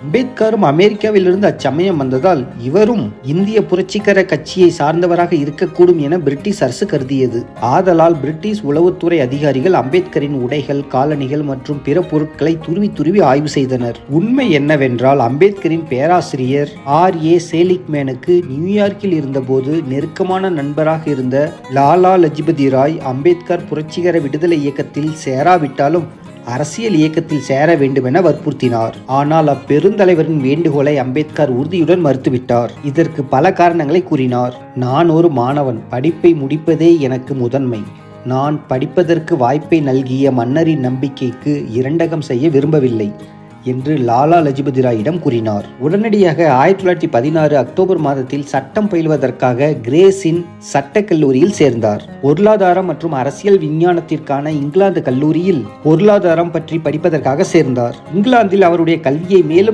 அம்பேத்கரும் அமெரிக்காவிலிருந்து அச்சமயம் வந்ததால் இவரும் இந்திய புரட்சிகர கட்சியை சார்ந்தவராக இருக்கக்கூடும் என பிரிட்டிஷ் அரசு கருதியது. ஆதலால் பிரிட்டிஷ் உளவுத்துறை அதிகாரிகள் அம்பேத்கரின் உடைகள், காலணிகள் மற்றும் பிற பொருட்களை துருவி துருவி ஆய்வு செய்தனர். உண்மை என்னவென்றால் அம்பேத்கரின் பேராசிரியர் R.A. சேலிக்மேனுக்கு நியூயார்க்கில் இருந்தபோது நெருக்கமான நண்பராக இருந்த லாலா லஜபதி ராய் அம்பேத்கர் புரட்சிகர விடுதலை இயக்கத்தில் சேராவிட்டாலும் அரசியல் இயக்கத்தில் சேர வேண்டுமென வற்புறுத்தினார். ஆனால் அப்பெருந்தலைவரின் வேண்டுகோளை அம்பேத்கர் உறுதியுடன் மறுத்துவிட்டார். இதற்கு பல காரணங்களை கூறினார். நான் ஒரு மாணவன், படிப்பை முடிப்பதே எனக்கு முதன்மை. நான் படிப்பதற்கு வாய்ப்பை நல்கிய மன்னரின் நம்பிக்கைக்கு இரண்டகம் செய்ய விரும்பவில்லை என்று லாலா லஜபதி ராயிடம் கூறினார். உடனடியாக 1916 அக்டோபர் மாதத்தில் சட்டம் பயில்வதற்காக கிரேஸின் சட்டக் கல்லூரியில் சேர்ந்தார். பொருளாதாரம் மற்றும் அரசியல் விஞ்ஞானத்திற்கான இங்கிலாந்து கல்லூரியில் பொருளாதாரம் பற்றி படிப்பதற்காக சேர்ந்தார். இங்கிலாந்தில் அவருடைய கல்வியை மேலும்